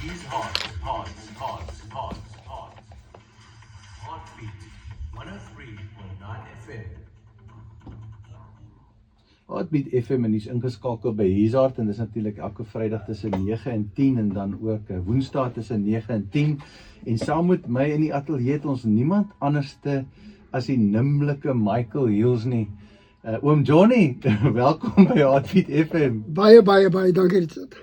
is Heartbeat 103.9 FM. Heartbeat FM en die is ingeskakel by Hishart en dis natuurlik elke Vrydag tussen 9 en 10 en dan ook Woensdae tussen 9 en 10 en saam met my in die ateljee het ons niemand anderste as die nimmerlike Michael Hiels nie. Oom Johnny, welkom by Heartbeat FM. Baie dankie Richard.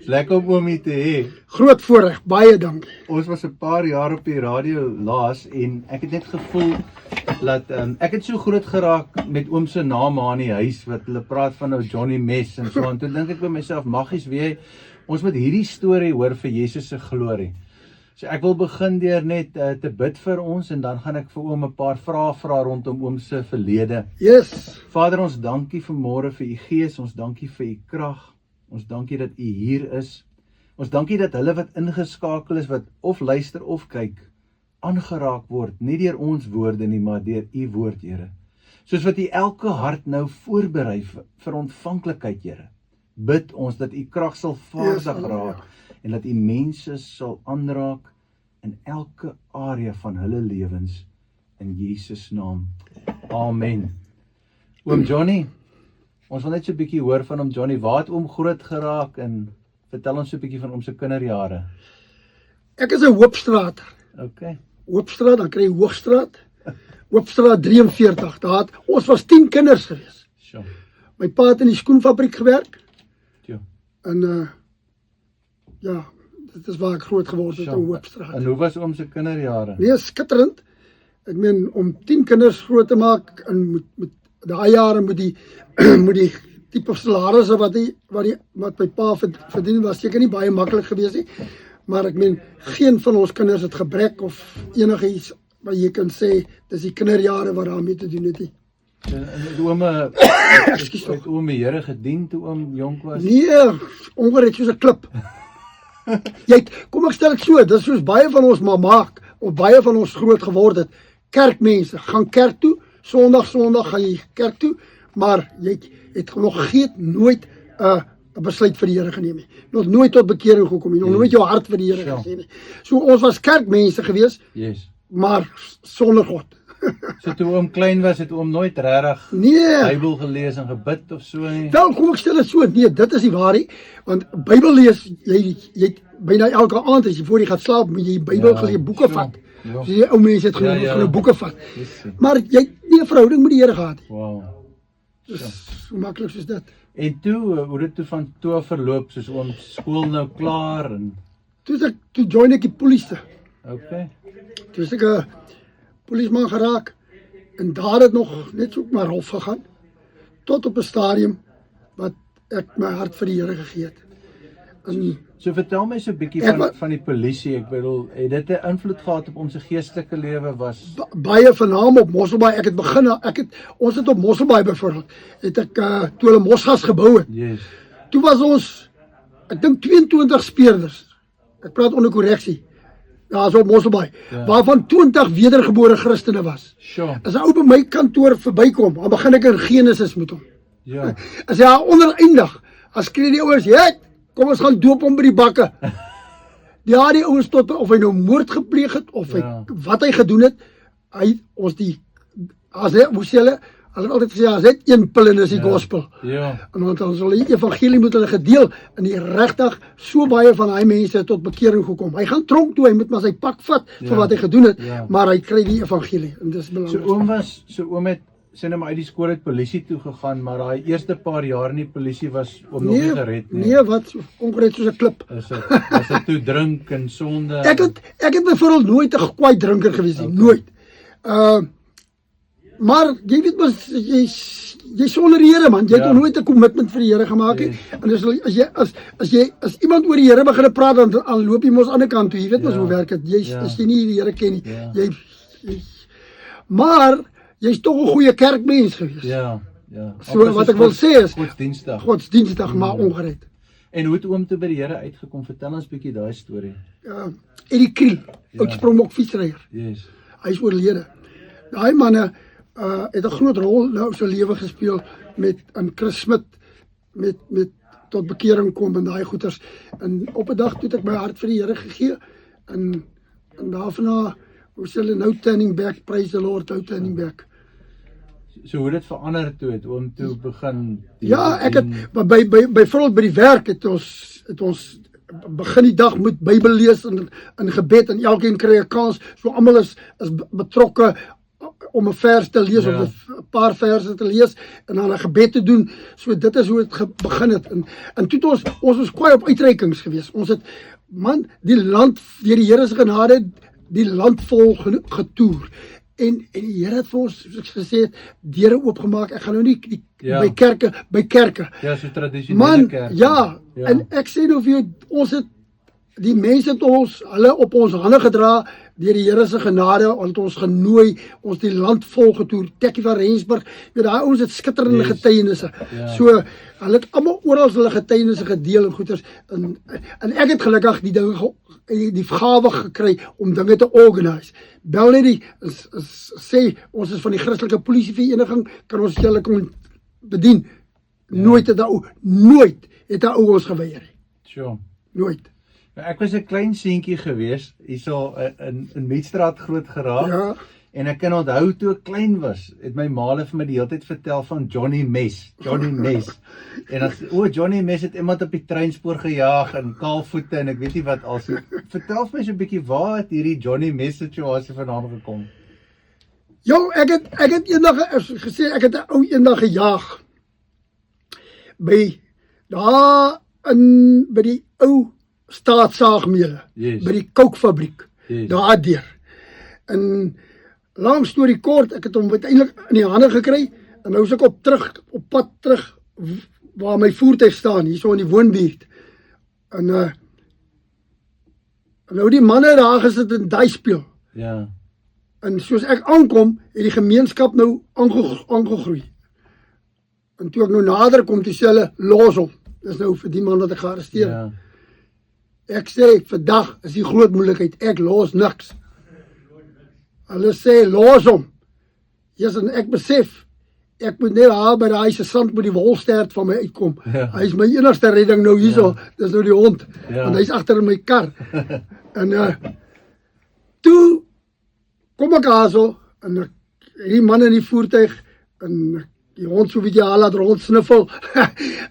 Lekker om oom hier te hê. Groot voorreg, baie dankie. Ons was 'n paar jaar op die radio laas en ek het net gevoel dat ek het so groot geraak met oom se naam aan die huis wat hulle praat van nou Johnny Mes en so en toe dink ek by myself, magies weet ons moet hierdie storie hoor vir Jesus se glorie. So ek wil begin deur net te bid vir ons en dan gaan ek vir oom 'n paar vrae vra rondom oom se verlede. Yes. Vader, ons dankie vanmôre vir u gees, ons dankie vir u krag. Ons dankie dat u hier is. Ons dankie dat hulle wat ingeskakel is, wat of luister of kyk, aangeraak word, nie deur ons woorde nie, maar deur u woord, Here. Soos wat u elke hart nou voorberei vir ontvanklikheid, Here. Bid ons dat u krag sal vaardig raak en dat u mense sal aanraak in elke area van hulle lewens in Jesus naam. Amen. Oom Johnny, ons wil net so 'n bietjie hoor van hom Johnny. Waar het oom groot geraak en vertel ons so 'n bietjie van oom se kinderjare. Ek is 'n Hoopstraat. Okay. Hoopstraat, dan kry jy Hoogstraat. Hoopstraat 43. Ons was 10 kinders gewees. Sure. My pa het in die skoenfabriek gewerk. Ja. En ja, dit is waar ek groot geword het in Hoopstraat. En hoe was oom se kinderjare? Nee, skitterend. Ek meen om 10 kinders groot te maak en met daai jare moet die moet die tipe salarisse wat my pa verdien was seker nie baie maklik gewees nie. Maar ek meen geen van ons kinders het gebrek of enigiets wat jy kan sê dis die kinderjare wat daarmee te doen het nie. En oom het oom die Here gedien toe oom jonk was? Nee, ongereed soos 'n klip. Kom ek stel dit so, dis soos baie van ons maar maak of baie van ons groot geword het. Kerkmense gaan kerk toe, Sondag gaan jy kerk toe, maar jy het nog nooit 'n besluit vir die Here geneem nie. Nog nooit tot bekering gekom nie. Nog nooit jou hart vir die Here gegee nie. So ons was kerkmense gewees, yes, maar sonder God. So toe oom klein was, het oom nooit regtig Bybel gelees en gebid of so nie? Wel, kom ek stel dit so, nee, dit is nie waar nie, want Bybel lees, jy byna elke aand as jy voor jy gaan slaap, moet jy Bybel gelees, boeke vat. So die ou mense het genoeg boeke vat. Maar jy het nie 'n verhouding met die Here gehad nie. Wow. So maklik soos dit. En hoe dit toe van toe verloop, soos oom skool nou klaar en Toe join ek die polisie. okay. Toe is ek 'n polisieman geraak en daar het nog net so maar rof gegaan tot op 'n stadium wat ek my hart vir die Here gegee het. En So vertel my so 'n bietjie van die polisie. Ek bedoel, het dit 'n invloed gehad op ons geestelike lewe? Was baie vernaam op Mosselbaai. Ons het op Mosselbaai byvoorbeeld het ek toe hulle Mosgas gebou het. Yes. Toe was ons, ek dink 22 speurders. Ek praat onder korreksie. Ja, so op Mosselbaai, waarvan 20 wedergebore Christene was. Sure. As 'n ou by my kantoor verbykom, dan begin ek in Genesis met hom. Ja. As hy ondereindig, as skree die ouers, kom ons gaan doop hom by die bakke. Die ouens tot of hy nou moord gepleeg het of wat hy gedoen het, hulle altyd gesê, as net een pil en is die gospel. Ja. En want ons hulle die evangelie moet hulle gedeel en die regtig so baie van daai mense tot bekering gekom. Hy gaan tronk toe, hy moet maar sy pak vat vir wat hy gedoen het, maar hy kry die evangelie en dis belangrik. So oom het sê nou maar uit die skool uit polisie toe gegaan, maar daai eerste paar jaar in die polisie was oom nog nie gered nie. Nee, wat ongereed soos 'n klip. Was dit toe drink en sonde? Ek het byvoorbeeld nooit 'n kwaai drinker gewees nie, nooit. Maar jy weet mos jy sonder die Here man, jy het nog nooit 'n kommitment vir die Here gemaak nie. En as iemand oor die Here begin praat dan loop jy mos aan die ander kant toe. Jy weet mos hoe werk dit. As jy nie die Here ken nie. Maar jy's tog 'n goeie kerkmens gewees. Ja. So wat ek wil sê is godsdienstig maar ongered. En hoe het oom toe by die Here uitgekom? Vertel ons 'n bietjie daai storie. Eddie Kriel, Oudtshoorn fietsryer. Yes. Hy is oorlede. Daai manne het 'n groot rol nou in sy lewe gespeel met Chris Smit, met tot bekering kom en daai goeters. En op 'n dag toe het ek my hart vir die Here gegee en daarna hoe sê hulle nou turning back, praise the Lord, nou turning back. So hoe dit verander toe het oom toe begin Ja, ek het byvoorbeeld by die werk het ons begin die dag met Bybel lees in gebed en elkeen kry 'n kans. So almal is betrokke om 'n vers te lees of 'n paar verse te lees en dan 'n gebed te doen. So dit is hoe dit begin het. En toe het ons was kwaai op uitreikings gewees. Ons het die land deur die Here se genade die land vol getoer. En die Here het vir ons, soos ek gesê het, deure oopgemaak. Ek gaan nou nie by kerke. Ja, so tradisionele Man, kerke. ja, en ek sê nou vir jou, ons het die mense het hulle op ons hande gedra deur die Here se genade, het ons genooi, ons die land vol getoer, Tekkie van Rensburg, daai ouens het skitterende getuienisse. So, hulle het almal oral hulle getuienisse gedeel en goeters, en ek het gelukkig die dinge die gawe gekry om dinge te organise. Bel net sê, ons is van die Christelike Polisievereniging, kan ons julle kom bedien. Nooit het daai ou ons geweier nie. Sure. Nooit. Ek was 'n klein seentjie gewees, hierso in Mietstraat groot geraak. Ja. En ek kan onthou toe ek klein was, het my ma vir my die hele tyd vertel van Johnny Mes. En as Johnny Mes het iemand op die treinspoor gejaag en kaalvoete en ek weet nie wat als. Vertel vir my so 'n bietjie waar het hierdie Johnny Mes situasie vandaan gekom? Jo, ek het eendag gesê ek het 'n ou eendag gejaag by die ou staatssaagmeule, by die kookfabriek, daardeur. En lang storie kort, ek het hom uiteindelik in die hande gekry, en nou is ek op pad terug, waar my voertuig staan, hier so in die woonbuurt. En nou die manne daar gesit in die speel. Ja. En soos ek aankom, het die gemeenskap nou aangegroei. En toe ek nou nader kom, toe sê hulle, los hom. Dis nou vir die man wat ek gearresteer. Ja. Ek sê, vandag is die groot moeilikheid, ek los niks. Hulle sê, los hom. Yes, en ek besef, ek moet net daar by die sand met die wolstert van my uitkom. Ja. Hy is my enigste redding nou hierso, dis nou die hond, want hy is agter in my kar. En toe kom ek daarso, en die man in die voertuig, en die hond so bietjie laat rondsniffel.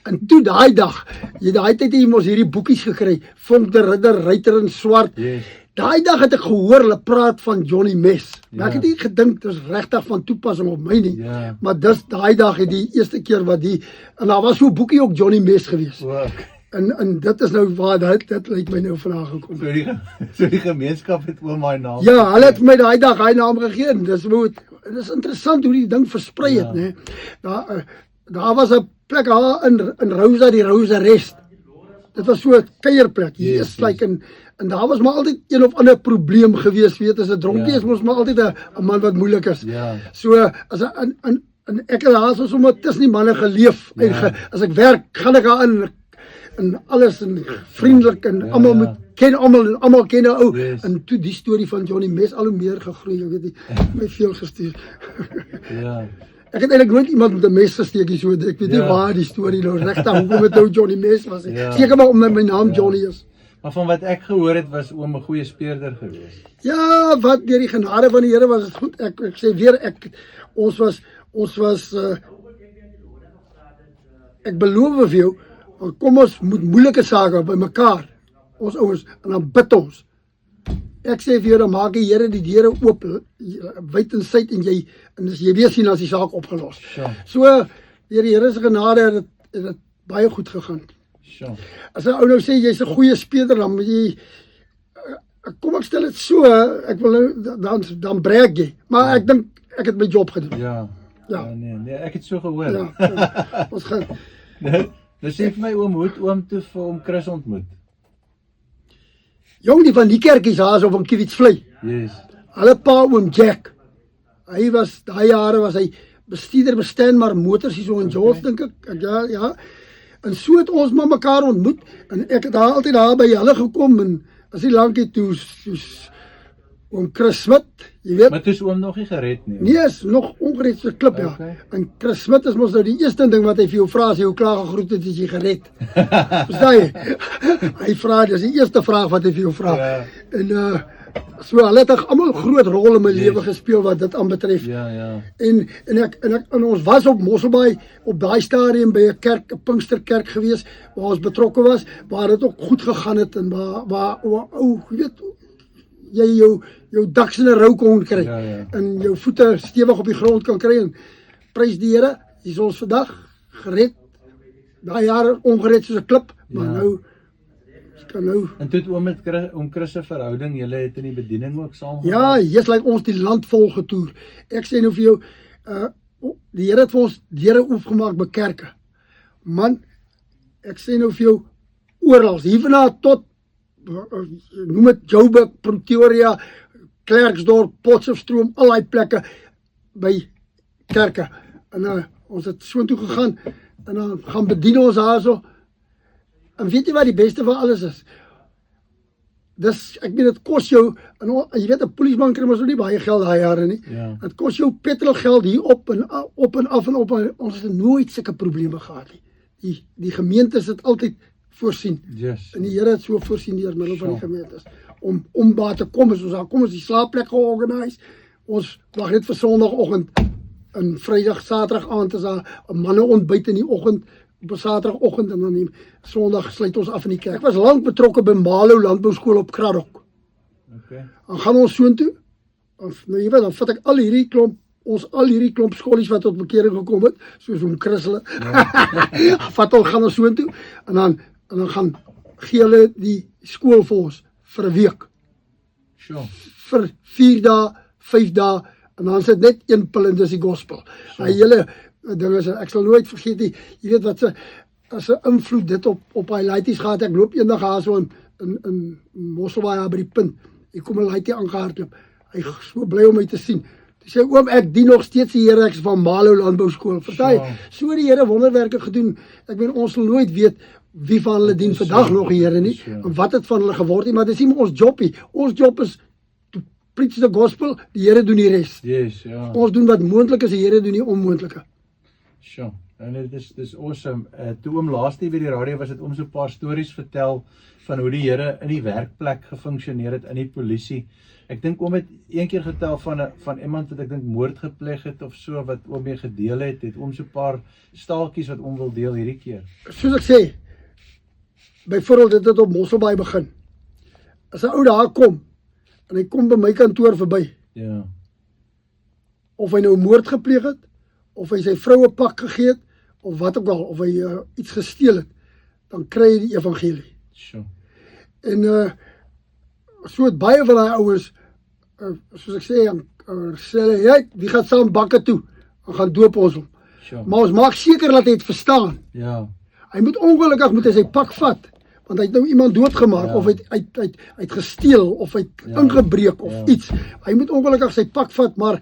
En toe daai dag, daai tyd het ons hierdie boekies gekry, Vonk de Ridder, Ruiter in Swart. Yes. Daai dag het ek gehoor hulle praat van Johnny Mes. Maar ek het nie gedink dit is regtig van toepassing op my nie. Maar daai dag het die eerste keer en daar was so 'n boekie ook Johnny Mes gewees. En dit is nou waar dit lyk my nou vandag gekom. So die gemeenskap het oom my naam. Ja, hulle het my daai dag hy naam gegee. Dis interessant hoe die ding versprei het, né? Daar was 'n plek daar in Rosa, die Rosa Rest. Dit was so 'n kuierplek. En daar was maar altyd een of ander probleem gewees, weet as 'n dronkie is mos maar altyd 'n man wat moeilik is. So as en ek het daar so sommer tussen die manne geleef en as ek werk, gaan ek daar in en alles en vriendelik en almal ken almal en almal ken 'n ou. En toe die storie van Johnny Mes al hoe meer gegroei, ek weet nie, my veel gestuur. Ek het eintlik nooit iemand met 'n mes gesteek hier so, ek weet nie waar die storie nou regtig hoekom dit nou Johnny Mes was. Seker maar omdat my naam Johnny is. Maar van wat ek gehoor het, was oom 'n goeie speurder gewees. Ja, wat deur die genade van die Here was dit goed. Ek sê weer, ons was ek beloof vir jou, kom ons moet moeilike sake by mekaar, ons ouens, en dan bid ons. Ek sê vir jou, dan maak die Here die deure oop, wyd en suid, en jy weer sien as die saak opgelos. So, deur die Here se genade het dit baie goed gegaan. As 'n ou nou sê, jy's 'n goeie speurder, dan moet jy, kom ek stel dit so, ek wil nou, dan breek jy. Maar ek dink, ek het my job gedoen. Ja, nee, ek het so gehoor. Ja, ons gaan. Nou sê vir my oom, hoe het oom toe vir oom Chris ontmoet? Jong, die van die kerkies daar so van Kiewietsvlei. Hulle pa oom Jack. Hy was, daai jare was hy bestuurder bestenbaar motors hier so in George, dink ek. Ja. En so het ons maar mekaar ontmoet, en ek het altyd daar by hulle gekom, en as die lankie toe Oom Chris Smit, jy weet. Maar toe is oom nog nie gered nie. Nee, is nog ongered so klip, ja. Okay. En Chris Smit is mos nou die eerste ding wat hy vir jou vra, as jy hoe klaar gegroet het, is jy gered. Verstaan jy? Hy vra, dis die eerste vraag wat hy vir jou vra. Ja. En so, hulle het almal groot rol in my lewe gespeel wat dit aanbetref. Ja. En ons was op Mosselbaai, op daai stadium by 'n kerk, 'n Pinksterkerk gewees, waar ons betrokke was, waar dit ook goed gegaan het en waar jy weet, jy jou daks in 'n rou kon kry Ja. en jou voete stewig op die grond kan kry en prys die Here, hier is ons vandag gered. Daai jare ongered soos 'n klip, maar Ja. nou kan nou En toe het oom met oom Chris se verhouding, julle het in die bediening ook saam ja, jy's like ons die land vol getoer. Ek sê nou vir jou, die Here het vir ons deure oopgemaak by kerke. Man, ek sê nou vir jou, oral, hierna tot noem dit Joburg, Pretoria, Klerksdorp, Potchefstroom, al die plekke by kerke. En ons het soontoe gegaan en dan gaan bedien ons daarso. En weet jy wat die beste van alles is? Dis, ek meen, dit kos jou, en jy weet, 'n polisieman kry mos nou nie baie geld daai jare nie. Ja. Dit kos jou petrolgeld hier op en af. Ons het nooit sulke probleme gehad nie. Die gemeentes het altyd voorsien. Yes. En die Here het so voorsien deur middel van die gemeentes. Om daar te kom, is ons daar kom ons die slaapplek georganiseer. Ons wag net vir Sondagoggend en Vrydag, Saterdag aand is daar 'n manne ontbyt in die oggend, op 'n Saterdagoggend en dan die Sondag sluit ons af in die kerk. Ek was lank betrokke by Malo Landbouskool op Kraddock. Okay. Dan gaan ons soontoe. Nou jy weet, dan vat ek al hierdie klomp skollies wat tot bekering gekom het, soos oom Christele. Gaan ons soontoe en dan gaan gee hulle die skool vir ons vir 'n week. Sure. Vir 4 dae, 5 dae en dan is dit net een pil en dis die gospel. Hy hele ding is, ek sal nooit vergeet nie, jy weet wat as 'n invloed dit op hy laities gehad. Ek loop eendag daar so in Mosselbaai by die punt. Ek kom 'n laitie aangehardloop. Hy is so bly om my te sien. Hy sê oom, ek dien nog steeds die Here, ek is van Malo Landbouskool. Verstaan jy? So die Here wonderwerke gedoen. Ek meen ons sal nooit weet wie van hulle dien vandag nog die Here nie en wat het van hulle geword nie, maar dis nie ons job nie. Ons job is to preach the gospel, die Here doen die res. Yes, ja. Ons doen wat moontlik is, die Here doen die onmoontlike. Sure. En dit is awesome. Toe oom laas by die radio was, het oom so 'n paar stories vertel van hoe die Here in die werkplek gefunksioneer het in die polisie. Ek dink oom het een keer getel van iemand wat ek dink moord gepleeg het of so, wat oom mee gedeel het oom so 'n paar staaltjies wat oom wil deel hierdie keer. Soos ek sê, byvoorbeeld dit het op Mosselbaai begin. As 'n ou daar kom en hy kom by my kantoor verby, Ja. of hy nou moord gepleeg het, of hy sy vrou 'n pak gegee het, of wat ook al, of hy iets gesteel het, dan kry hy die evangelie. Sure. En so het baie van daai ouens, soos ek sê, sê hulle, hey, wie gaan saam bakke toe? En gaan doop ons hom. Sure. Maar ons maak seker dat hy het verstaan. Ja. Hy moet ongelukkig moet hy sy pak vat, want hy het nou iemand doodgemaak, Ja. of hy het gesteel, of hy het ingebreek, of iets. Hy moet ongelukkig sy pak vat, maar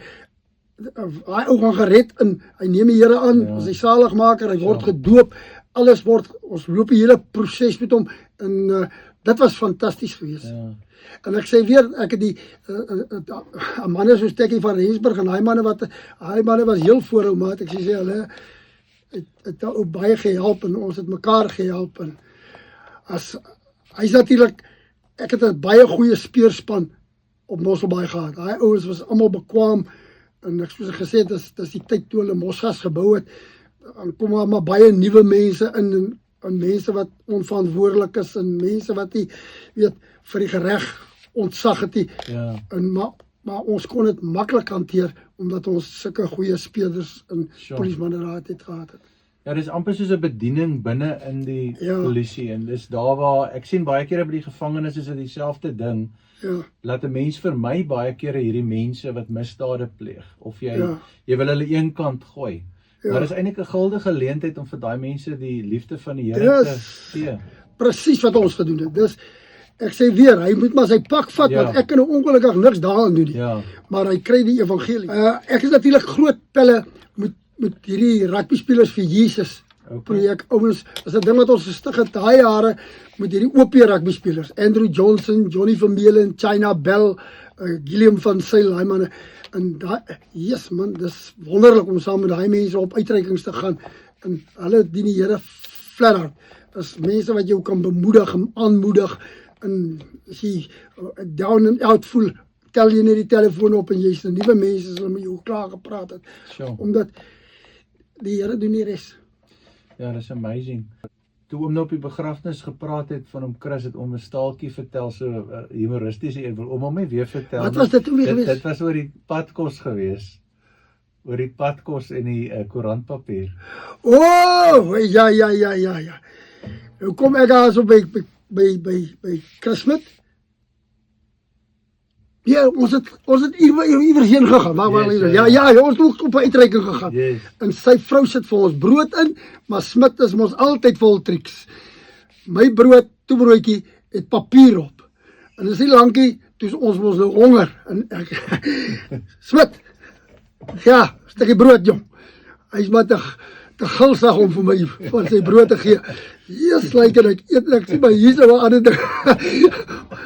hy ou gaan gered en hy neem die Here aan, as hy saligmaker, hy word gedoop, alles word, ons loop die hele proses met hom, en dit was fantasties geweest. Ja. En ek sê weer, ek het die manne soos Tekkie van Rensburg, en hy manne was heel voorhoumaat, ek sê hulle het ook baie gehelp, en ons het mekaar gehelp, en hy is natuurlijk, ek het 'n baie goeie speerspan op Mosselbaai gehad. Daai ouens was almal bekwaam, en ek soos ek gesê het, dis die tyd toe hulle Mosgas gebou het, dan kom maar baie nuwe mense in, en mense wat onverantwoordelik is, en mense wat nie, weet, vir die gereg ontzag het nie, Ja. en maar ons kon dit maklik hanteer, omdat ons sulke goeie speerders en polisiemanraad het gehad het. Ja, dis amper soos 'n bediening binne in die Ja. polisie, en dis daar waar, ek sien baie kere by die gevangenes is dit dieselfde ding, Ja, laat 'n mens vermy baie kere hierdie mense wat misdade pleeg, of jy wil hulle een kant gooi. Ja. Maar dis eintlik 'n guldige geleentheid om vir daai mense die liefde van die Here Yes. te gee. presies wat ons gedoen het. Dus, ek sê weer, hy moet maar sy pak vat, Ja. want ek kan nou ongelukkig niks daaraan doen nie. Ja. Maar hy kry die evangelie. Ek is natuurlik groot pelle met hierdie rugbyspelers vir Jesus projek. Ouens, is 'n ding wat ons gestig het daai jare met hierdie OP rugbyspelers. Andrew Johnson, Johnny Vermeulen, China Bell, Gilliam van Sail, daai manne, en daai, yes man, dis wonderlik om saam met daai mense op uitreikings te gaan, en hulle dien die Here flat out. Dis mense wat jou kan bemoedig en aanmoedig, en as jy down and out voel, tel jy net die telefoon op en jy's 'n nuwe mense wat met jou klaar gepraat het, Sure. omdat die Here doen die res. Ja, dis amazing. Toe oom nou op die begrafnis gepraat het van hom Chris, het oom 'n staaltjie vertel, so humoristiese een, wil oom hom net weer vertel. Wat was dit toe weer gewees? Dit was oor die padkos gewees. Oor die padkos en die koerantpapier. Oh, ja. Nou kom ek daar so by Chris Smith. Ja, ons het iewers heen gegaan. Ja, ons het op 'n uitreiking gegaan. Yes. En sy vrou sit vir ons brood in, maar Smith is mos altyd vol triks. My toebroodjie het papier op. En dis nie lankie, toe ons mos nou honger. En ek, Smith, ja, stukkie brood, jong. Hy's maar te gulsig om vir my van sy brood te gee. Jesus, like en ek eet en ek sê, maar hier is nou 'n ander ding.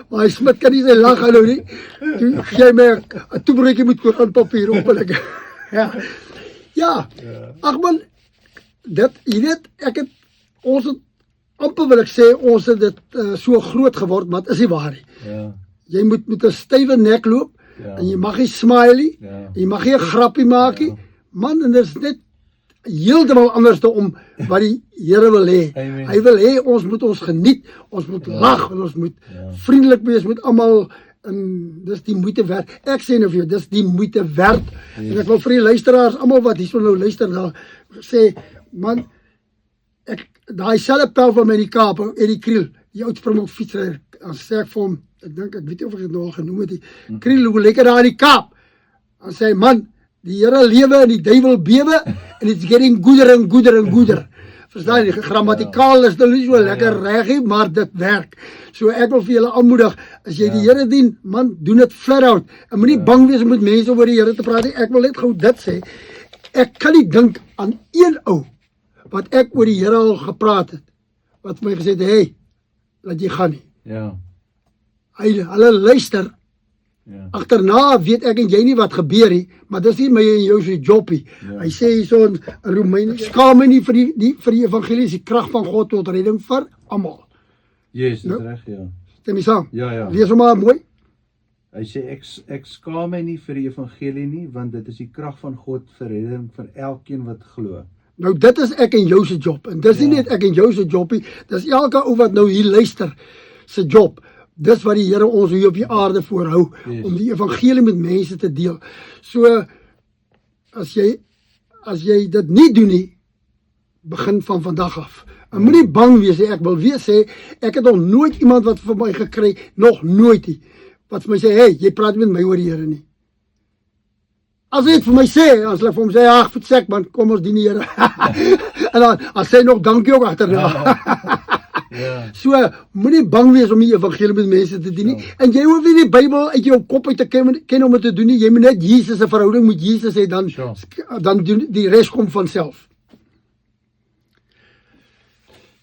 Maar hy Smit kan nie sy lag hou nie. Toe gee hy my 'n toebroodjie met koerantpapier op en ek, ja. Ag man, jy weet, ons het amper wil ek sê, ons het dit so groot geword, maar het is nie waar nie. Ja. Jy moet met 'n stywe nek loop, Ja. en jy mag nie smile nie, Ja. jy mag nie 'n grappie maak nie. Ja. Man, en dit is net heeltemal anders om wat die Here wil hê. Amen. Hy wil hê ons moet ons geniet, ons moet lag, en ons moet vriendelik wees met almal, en dis die moeite werd. Ek sê nou vir jou, dis die moeite werd. En ek wil vir die luisteraars, almal wat hierso nou luister, daar sê, man, daai selfe pel van my in die Kaap, Eddie Kriel, die oud Springbok fietsryer, dan sê ek vir hom, ek weet nie of ek dit nou al genoem het, die Kriel, hoe lekker daar in die Kaap. Dan sê hy, man, die Here lewe en die duiwel bewe, and it's getting gooder and gooder and gooder. Verstaan jy, grammatikaal is dit nie so lekker reg nie, maar dit werk. So ek wil vir julle aanmoedig, as jy die Here dien, man, doen dit flat out. En moenie bang wees om met mense oor die Here te praat nie. Ek wil net gou dit sê, ek kan nie dink aan een ou, wat ek oor die Here al gepraat het, wat vir my gesê het, hey, laat jy gaan nie. Ja. Hulle luister, agterna weet ek en jy nie wat gebeur nie, maar dis nie my en jou se jobbie. Hy sê hier so in Romeine, skaam my nie vir die evangelie, is die krag van God tot redding vir almal. Yes, dis reg, ja. Stem jy saam? Ja. Lees hom maar mooi. Hy sê, ek skaam my nie vir die evangelie nie, want dit is die krag van God vir redding vir elkeen wat glo. Nou dit is ek en jou se job, en dis nie net ek en jou se jobbie, dis elke ou wat nou hier luister se job. Dis wat die Here ons hier op die aarde voorhou, om die evangelie met mense te deel. So, as jy dit nie doen nie, begin van vandag af. En moenie bang wees, ek wil weer sê, ek het nog nooit iemand wat vir my gekry, nog nooit nie, wat vir my sê, hey, jy praat met my oor die Here nie. As hy het vir my sê, as hulle vir hom sê, ag, versek man, kom ons dien die Here. En dan sê hy nog dankie ook agterna. So, moenie bang wees om die evangelie met mense te doen nie. En jy hoef nie die Bybel uit jou kop uit te ken om dit te doen nie. Jy moet net Jesus 'n verhouding met Jesus hê, dan doen die res kom van self.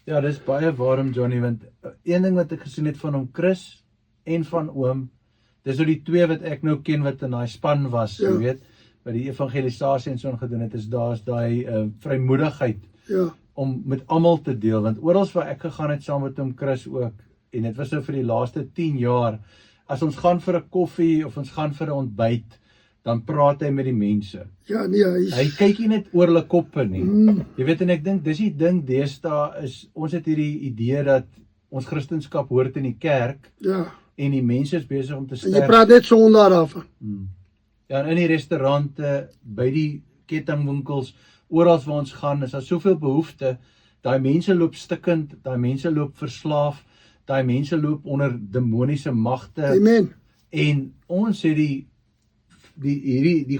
Ja, dis baie waarom Johnny, want een ding wat ek gesien het van hom Chris en van oom, dis nou die twee wat ek nou ken wat in daai span was, jy weet, wat die evangelisasie en so gedoen het, is daar's daai vrymoedigheid. Ja. Om met almal te deel, want oral waar ek gegaan het saam met hom Chris ook, en dit was nou vir die laaste 10 jaar, as ons gaan vir 'n koffie of ons gaan vir 'n ontbyt, dan praat hy met die mense. Ja, nee, hy kyk nie net oor hulle koppe nie. Jy weet, en ek dink dis die ding deesdae is, ons het hierdie idee dat ons Christendom hoort in die kerk, en die mense is besig om te sterf. En jy praat net Sondag daarvan. Ja, en in die restaurante, by die kettingwinkels, oral waar ons gaan, is daar soveel behoefte, daai mense loop stikkend, daai mense loop verslaaf, daai mense loop onder demoniese magte. Amen. En ons het die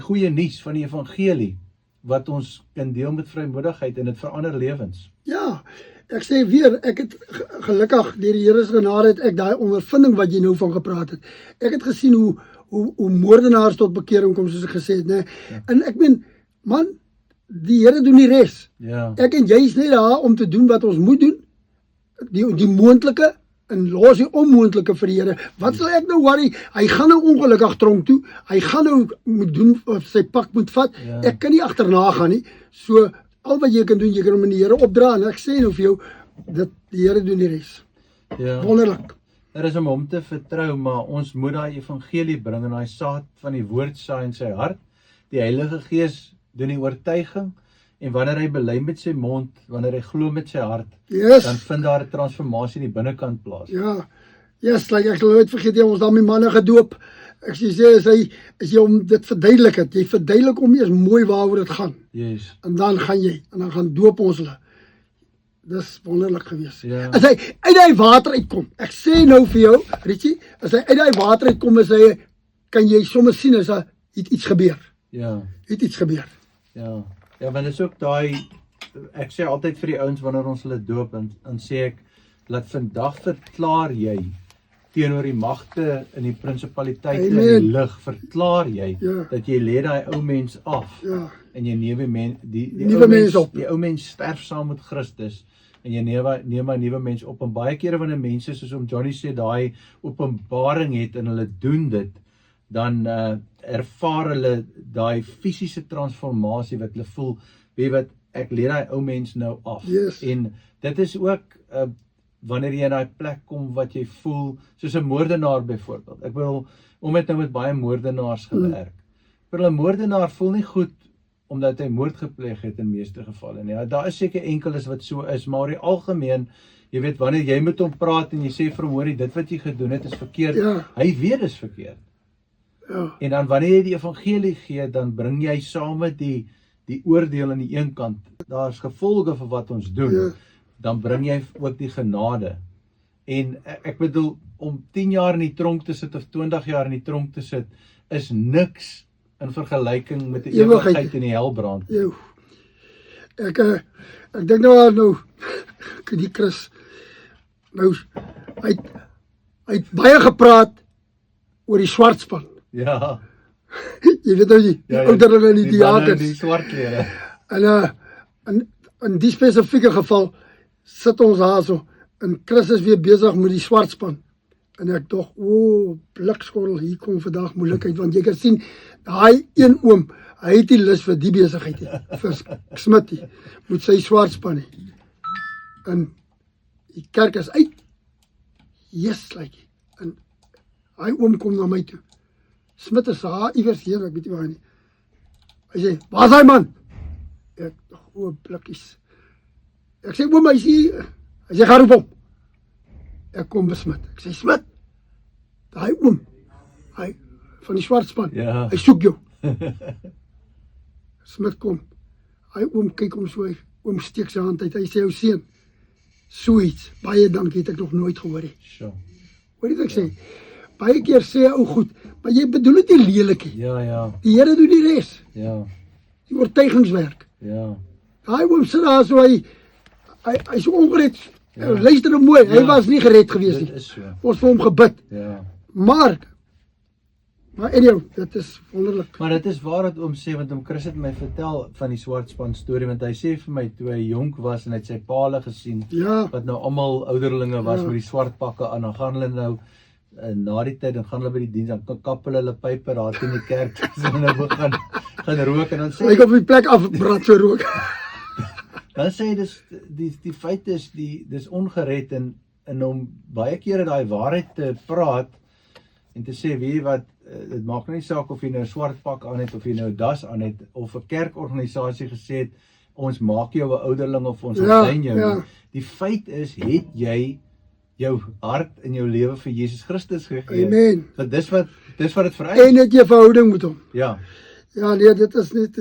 goeie nuus van die evangelie, wat ons kan deel met vrymoedigheid, en dit verander lewens. Ja, ek sê weer, ek het gelukkig, deur die Here se genade het ek daai ondervinding wat jy nou van gepraat het. Ek het gesien hoe moordenaars tot bekering kom, soos ek gesê het, né? En ek meen, man, die Here doen die res. Ek en jy is net daar om te doen wat ons moet doen, die moontlike, en los die onmoontlike vir die Here. Wat sal ek nou worry? Hy gaan nou ongelukkig tronk toe. Hy gaan nou moet doen of sy pak moet vat. Ja. Ek kan nie agterna gaan nie. So al wat jy kan doen, jy kan hom aan die Here opdra en ek sê nou vir jou dat die Here doen die res. Ja. Wonderlik. Dit is om hom te vertrou, maar ons moet daai evangelie bring en daai saad van die woord saai in sy hart. Die Heilige Gees doen die oortuiging en wanneer hy bely met sy mond, wanneer hy glo met sy hart, Yes. dan vind daar 'n transformasie in die binnekant plaas. Ja. Yes, like ek sal nooit vergeet jy ons daarmee manne gedoop. Ek sê as jy om dit verduidelik het, jy verduidelik om eers mooi waaroor dit gaan. Yes. En dan gaan doop ons hulle. Dis wonderlik geweest. Ja. As hy uit daai water uitkom, ek sê nou vir jou, Richie, as hy uit daai water uitkom, kan jy sommer sien as daar iets gebeur. Ja. Het iets gebeur. Ja. Ja, want dit is ook daai, ek sê altyd vir die ouens wanneer ons hulle doop, dan sê ek, laat vandag verklaar jy teenoor die magte in die prinsipaliteite in Amen. die lig, verklaar jy Ja. dat jy lê daai ou mens af. Ja. En jy neem die Nuwe ou mens op. Die ou mens sterf saam met Christus en jy neem 'n nuwe mens op. En baie kere wanneer mense soos om Johnny sê daai openbaring het en hulle doen dit, dan ervaar hulle daai fisiese transformasie wat hulle voel, weet wat, ek lê daai ou mens nou af. Yes. En dit is ook wanneer jy in daai plek kom wat jy voel, soos 'n moordenaar byvoorbeeld. Ek bedoel, het nou met baie moordenaars gewerk. Maar 'n moordenaar voel nie goed omdat hy moord gepleeg het in meeste gevalle nie. Ja, daar is seker enkeles wat so is, maar in die algemeen, jy weet, wanneer jy met hom praat en jy sê vir hom, hoorie, dit wat jy gedoen het is verkeerd, Ja. hy weet is verkeerd. Ja. En dan wanneer jy die evangelie gee, dan bring jy saam met die oordeel aan die een kant, daar's gevolge vir wat ons doen, Ja. dan bring jy ook die genade. En ek bedoel, om 10 jaar in die tronk te sit of 20 jaar in die tronk te sit, is niks in vergelyking met die ewigheid in die helbrand. Jo. Ek dink nou die Chris, nou, hy het baie gepraat oor die swartspan. Ja. Jy weet nou die ouderlinge en die diakens. Die swart klere. En in die spesifieke geval sit ons daar so en Chris is weer besig met die swartspan. En ek dog, blikskorrel, hier kom vandag moeilikheid, want jy kan sien, daai een oom, hy het die lus vir die besigheid nie, vir Smit nie, met sy swartspan nie. En die kerk is uit, yes, like, en hy oom kom na my toe. Smit is daar iewers hier, ek weet nie waar nie. Hy sê, waar is hy man? Ek dog, blikkies. Ek sê, oom, hy sê, gaan roep hom. Ek kom by Smit. Ek sê, Smit, daai oom, hy van die swartspan, Ja. hy soek jou. Smit kom. Hy oom kyk hom so, oom steek sy hand uit. Hy sê, ou seun, so iets, baie dankie, het ek nog nooit gehoor nie. Sure. Hoor jy wat ek sê? Baie keer sê hy, ou goed, maar jy bedoel dit nie lelik nie. Ja. Die Here doen die res, Ja. die oortuigingswerk. Ja. Daai oom sit daar so, hy is so ongered. Ja. Luister nou mooi, hy Ja. was nie gered gewees Dit nie. is so. Ons vir hom gebid. Ja. Maar anyhow, dit is wonderlik. Maar dit is waar wat oom sê, want oom Chris het my vertel van die swartspan storie, want hy sê vir my, toe hy jonk was en hy het sy paale gesien, Ja, wat nou almal ouderlinge was Ja. met die swart pakke aan, dan gaan hulle nou, na die tyd, dan gaan hulle by die diens, dan kap hulle pype daar teen die kerk, so hulle gaan rook, en dan sê ek op die plek afbrand so rook. Dan sê hy, die feit is, dis ongered, en om baie kere daai waarheid te praat, en te sê, weet jy wat, dit maak nie saak of jy nou 'n swart pak aan het, of jy nou 'n das aan het, of 'n kerkorganisasie gesê het, ons maak jou 'n ouderling, of ons ordyn jou nie. Die feit is, het jy jou hart en jou lewe vir Jesus Christus gegee? Amen. Want dis wat dit vereis. En het jy verhouding met hom. Ja, Ja, nee, dit is net,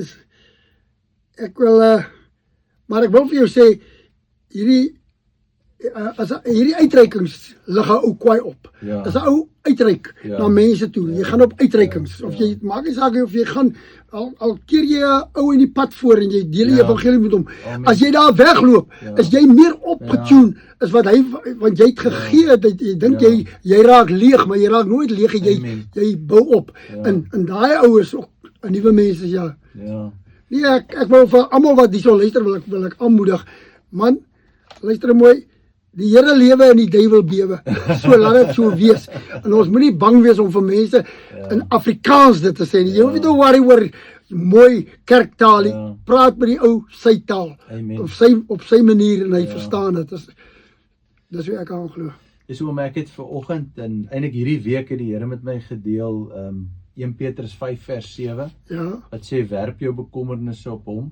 ek wil, maar ek wil vir jou sê, hierdie uitreikings lig 'n ou kwaai op. Ja. As 'n ou uitreik Ja. na mense toe, jy gaan op uitreikings, Ja. of jy, maak nie saak of jy gaan, al keer jy 'n ou in die pad voor en jy deel die Ja. evangelie met hom, Amen. as jy daar wegloop, Ja. is jy meer opgetune, is wat hy, want jy het gegee, dat jy dink Ja. jy raak leeg, maar jy raak nooit leeg, Amen. jy bou op, Ja. en daai ouers ook, nuwe mense, ja. ja, Nee, ek wil vir almal wat hierso luister, wil ek aanmoedig. Man, luister mooi, Die Here lewe en die duiwel bewe. So laat dit so wees. En ons moet nie bang wees om vir mense in Afrikaans dit te sê nie. Jy hoef nie te worry oor mooi kerktaal nie. Praat met die ou sy taal. Amen. Op sy manier en hy verstaan dit. Dis hoe ek aan glo. Dis hoe ek het vanoggend en eintlik hierdie week het die Here met my gedeel 1 Petrus 5 vers 7 Ja. wat sê werp jou bekommernisse op hom.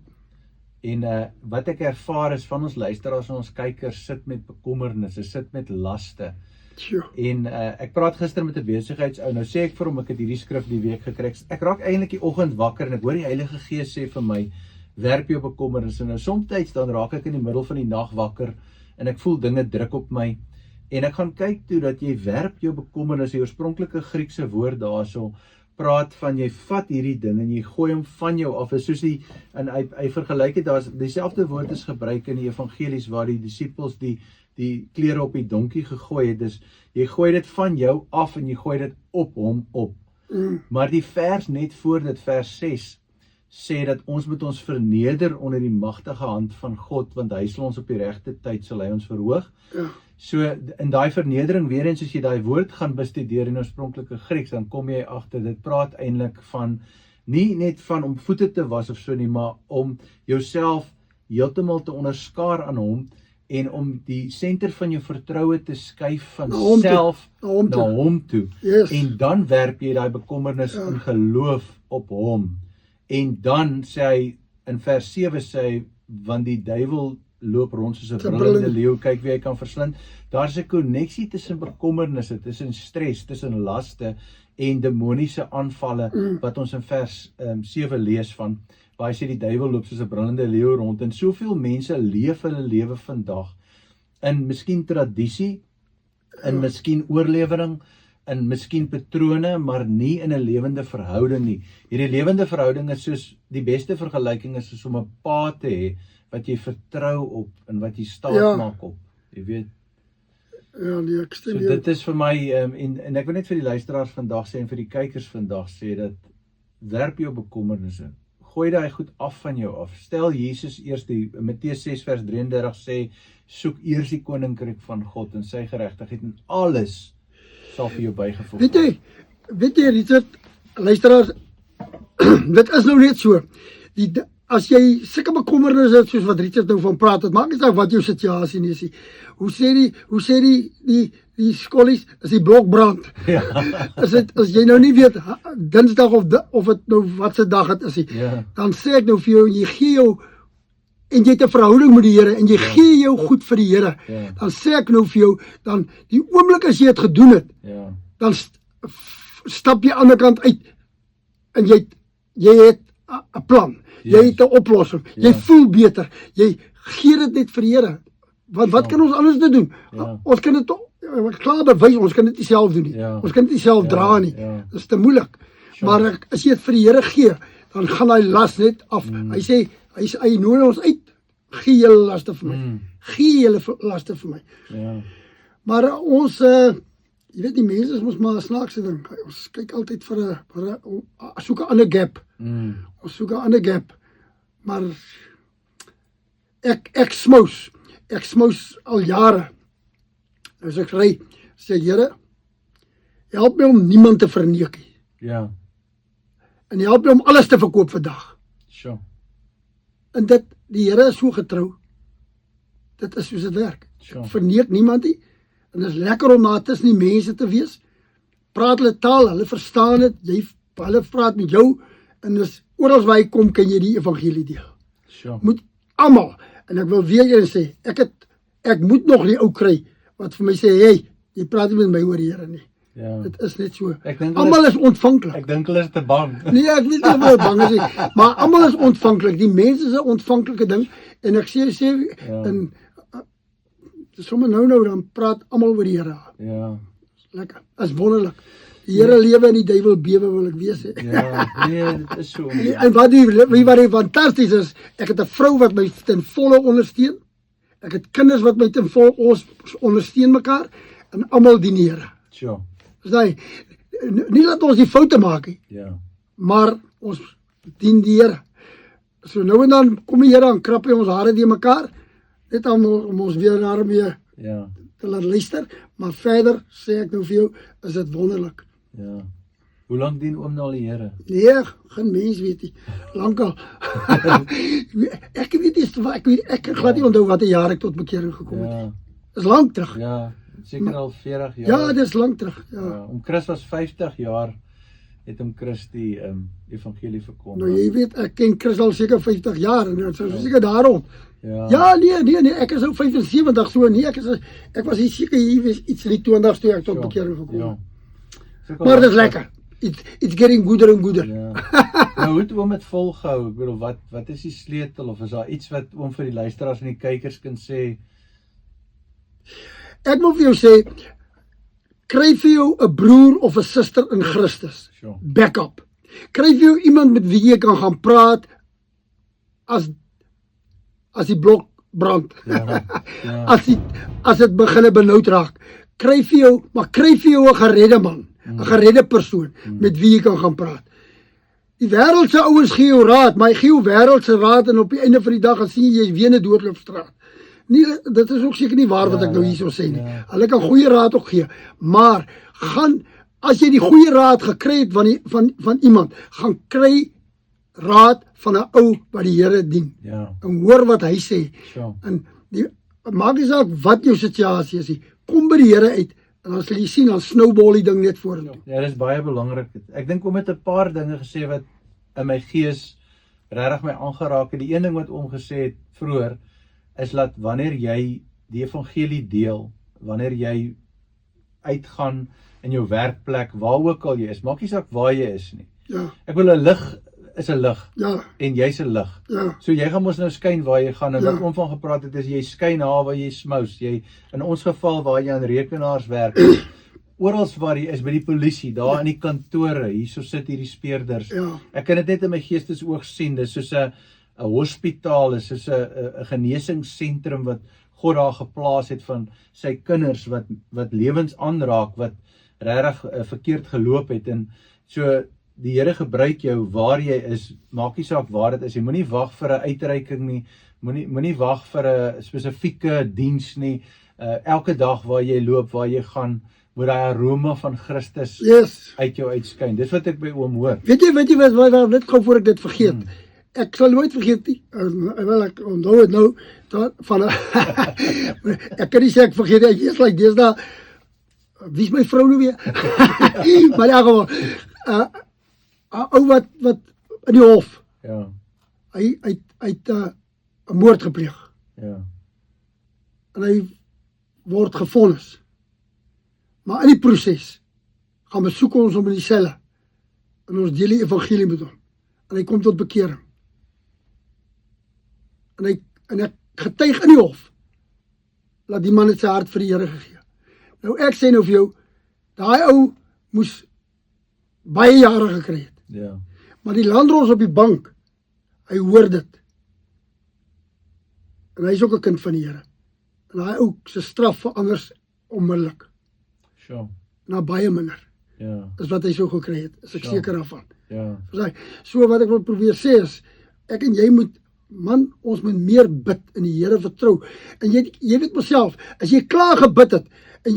En wat ek ervaar is van ons luisteraars en ons kykers sit met bekommernisse, sit met laste. Tjoe. En ek praat gister met 'n besigheidsou. Nou sê ek vir hom ek het hierdie skrif die week gekry. Ek raak eintlik die oggend wakker en ek hoor die Heilige Gees sê vir my werp jou bekommernisse. Nou soms dan raak ek in die middel van die nag wakker en ek voel dinge druk op my. En ek gaan kyk toe dat jy werp jou bekommernisse, die oorspronklike Griekse woord daarso praat van jy vat hierdie ding en jy gooi hom van jou af. Is soos en hy vergelyk dit, daar's dieselfde woord is gebruik in die evangelies waar die disippels die klere op die donkie gegooi het. Dus jy gooi dit van jou af en jy gooi dit op hom op. Maar die vers net voor dit, vers 6, sê dat ons moet ons verneder onder die magtige hand van God, want hy sal ons op die regte tyd sal hy ons verhoog. Ja. So in daai vernedering weer eens as jy daai woord gaan bestudeer in oorspronklike Grieks, dan kom jy agter dit praat eintlik van nie net van om voete te was of so nie, maar om jouself heeltemal te onderskaar aan hom en om die senter van jou vertroue te skuif van self na hom toe. Yes. En dan werp jy daai bekommernis in geloof op hom. En dan sê hy in vers 7 sê hy, want die duiwel loop rond soos 'n brullende leeu, kyk wie hy kan verslind. Daar's 'n koneksie tussen bekommernisse, tussen stres, tussen laste en demoniese aanvalle wat ons in vers 7 lees van, waar hy sê die duiwel loop soos 'n brullende leeu rond en soveel mense leef hulle lewe vandag in miskien tradisie, in miskien oorlewering, in miskien patrone, maar nie in 'n lewende verhouding nie. Hierdie lewende verhouding is soos, die beste vergelyking is soos om 'n pa te hê wat jy vertrou op en wat jy staat maak op. Jy weet. Ja, nee, ek stem So dit is vir my en ek wil net vir die luisteraars vandag sê en vir die kykers vandag sê dat werp jou bekommernisse. Gooi daai goed af van jou af. Stel Jesus eers. Die Matteus 6 vers 33 sê soek eers die koninkryk van God en sy geregtigheid en alles sal vir jou bygevoeg word. Weet jy Richard, luisteraars, dit is nou net so. As jy sulke bekommernisse het soos wat Richard nou van praat, dit maak nie saak wat jou situasie is nie. Hoe sê die skollies, is die blok brand. Ja. As jy nou nie weet Dinsdag of dit nou wat se dag dit is nie, dan sê ek nou vir jou, jy gee jou en jy het 'n verhouding met die Here en jy gee jou goed vir die Here, dan sê ek nou vir jou, dan die oomblik as jy dit gedoen het, dan stap jy aan die ander kant uit en jy het 'n plan, jy het 'n oplossing, jy voel beter, jy gee dit net vir die Here. Want wat kan ons anders doen? Ons kan dit klaar bewys, ons kan dit nie self doen nie. Ons kan dit nie self dra nie. Dit is te moeilik. Maar as jy dit vir die Here gee, dan gaan hy las net af. Hy sê, hy nooi ons uit, gee julle laste vir my. Gee julle laste vir my. Maar ons, jy weet die mense is mos maar 'n snaakse ding. Ons kyk altyd vir 'n soek 'n ander gap. Ons soek 'n ander gap. Maar ek smous al jare. As ek ry, sê Here, help my om niemand te verneek nie. En help my om alles te verkoop vandag. En die Here is so getrou. Dit is soos dit werk. Ek verneek niemand nie. En dit is lekker om na tussen die mense te wees. Praat hulle taal, hulle verstaan dit, hulle praat met jou, en dis oral waar jy kom, kan jy die evangelie deel. Moet almal, en ek wil weer eens sê, ek moet nog die ou kry, wat vir my sê, hey, jy praat nie met my oor die Here nie. Dit is net so. Almal is ontvanklik. Ek dink hulle is te bang. Nee, ek weet nie of hulle bang is nie, maar almal is ontvanklik. Die mense is 'n ontvanklike ding, en ek sê en sommer nou dan praat almal oor die Here. Lekker, is wonderlik. Die Here lewe en die duiwel bewe, wil ek weet sê. Nee, dit is so. En wat fantasties is, ek het 'n vrou wat my ten volle ondersteun. Ek het kinders wat my ten volle, ons ondersteun mekaar, en almal dien die Here. Nie laat ons die foute maak nie, maar ons dien die Here. So nou en dan kom die Here en krap hy ons hare die mekaar, net om ons weer daarmee Ja, te laat luister, maar verder sê ek nou vir jou, is dit wonderlik. ja. Hoe lank dien oom nou al die Here? Nee, geen mens weet nie. Lankal. Ek weet nie, ek kan glad nie onthou watter jaar ek tot bekering gekom het. Ja, Dis lank terug. ja, seker al 40 jaar. Ja, dis lank terug. Ja. Ja, oom Chris was 50 jaar, het oom Chris die evangelie Nou verkondig. jy weet, ek ken Chris al seker 50 jaar en dit is seker daarom. Ja, Ja, nee, ek is nou 75 so, nee, ek was hier seker hier was iets in die 20s toe ek tot bekering gekom ja. het. Seker Maar al dit is lekker. It's getting gooder and gooder. Ja. Nou hoe het oom het volgehou? Ek bedoel, wat is die sleutel of is daar iets wat oom vir die luisteraars en die kykers kan sê? Ek wil vir jou sê, kry vir jou 'n broer of 'n suster in Christus. Sure. Backup. Kry vir jou iemand met wie jy kan gaan praat as die blok brand. Ja, ja. As dit begin benoud raak. Kry vir jou 'n geredde man, 'n geredde persoon met wie jy kan gaan praat. Die wêreldse ouens gee jou raad, maar hy gee jou wêreldse raad en op die einde van die dag gaan sien jy weer 'n doodloopstraat. Nee, dit is ook seker nie waar wat ek nou hierso sê nie. Ja. Hulle kan goeie raad ook gee, maar as jy die goeie raad gekry het van iemand, gaan kry raad van 'n ou wat die Here dien. Ja, En hoor wat hy sê. sure. En maak nie saak wat jou situasie is nie. Kom by die Here uit en dan sal jy sien dan snowball die ding net vorentoe. Ja, dit is baie belangrik. Ek dink oom het 'n paar dinge gesê wat in my gees regtig my aangeraak het. Die een ding wat oom gesê het vroeër is dat wanneer jy die evangelie deel, wanneer jy uitgaan in jou werkplek, waar ook al jy is, maak nie saak waar jy is nie. Ja, Ek wil 'n lig is 'n lig ja, en jy's 'n lig. ja, So jy gaan mos nou skyn waar jy gaan en Ja. wat oom van gepraat het is jy skyn daar waar jy smous. Jy in ons geval waar jy aan rekenaars werk. Oral waar jy is by die polisie, daar in die kantore, hierso sit hierdie speurders. ja, Ek kan dit net in my geestesoog sien. Dis soos 'n hospitaal, is soos 'n genesingsentrum wat God daar geplaas het van sy kinders wat lewens aanraak, wat regtig verkeerd geloop het. En so die Here gebruik jou waar jy is, maak nie saak waar dit is. Jy moenie wag vir 'n uitreiking nie. Moenie wag vir 'n spesifieke diens nie. Elke dag waar jy loop, waar jy gaan, moet daai aroma van Christus yes. uit jou uitskyn. Dis wat ek by oom hoor. Weet jy wat net gou voor ek dit vergeet. Ek sal nooit vergeet nie. Wel ek onthou dit nou van ek kan nie sê ek vergeet nie. Ek is like deesdae wie is my vrou nou weer? Maar ja, gewoon 'n ou wat in die hof. Ja, Hy het 'n moord gepleeg ja, en hy word gevonnis. Maar in die proses gaan besoek ons hom in die selle en ons deel die evangelie met hom. En hy kom tot bekering. En ek getuig in die hof dat die man het sy hart vir die Here gegee. Nou ek sê nou vir jou, daai ou moes baie jare gekry het. ja, Maar die landros op die bank, hy hoor dit. En hy is ook 'n kind van die Here. En daai ou se straf verander onmiddellik sure, na baie minder ja, as wat hy sou gekry het. Is ek Ja. seker daarvan. ja, So wat ek wil probeer sê is, ek en jy moet, ons moet meer bid en die Here vertrou. En jy weet myself, as jy klaar gebid het, en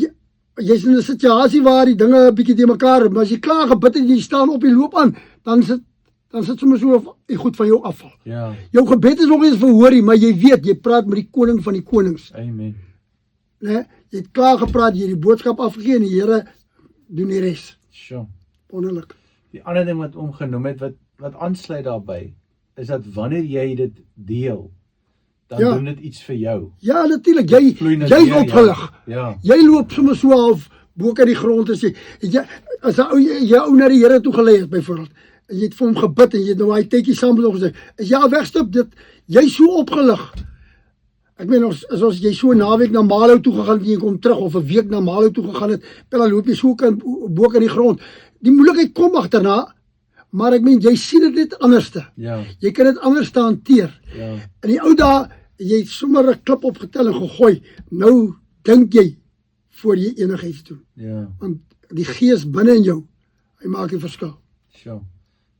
jy's in 'n situasie waar die dinge 'n bietjie te mekaar is, maar as jy klaar gebid het en jy staan op die loop aan, dan sit sommer so of die goed van jou afval. ja, Jou gebed is nog eens verhoor nie, maar jy weet, jy praat met die koning van die konings. amen. Né? Jy het klaar gepraat, jy het die boodskap afgegee en die Here doen die res. Sure. Wonderlik. Die ander ding wat oom genoem het, wat aansluit daarbey, is dat wanneer jy dit deel, dan Ja. doen dit iets vir jou. Ja, natuurlik, Vloei na jy's deur opgelig. Ja, Jy loop sommer so half bo kan die grond en sê, as jou na die Here toe gelei het byvoorbeeld, en jy het vir hom gebid en jy het nou hy tydjie saam met hom gesê, as jy wegstap, jy's so opgelig. Ek meen, as jy so 'n naweek na Malou toe gegaan het en jy kom terug, of 'n week na Malou toe gegaan het, dan loop jy so bo kan die grond. Die moeilikheid kom agterna, maar ek meen, jy sien dit net anderste. ja, Jy kan dit anders hanteer. ja, In die ou dae, jy het sommer 'n klip opgetel en gegooi. Nou dink jy voor jy enigiets doen. ja, Want die gees binne in jou, hy maak die verskil. sure.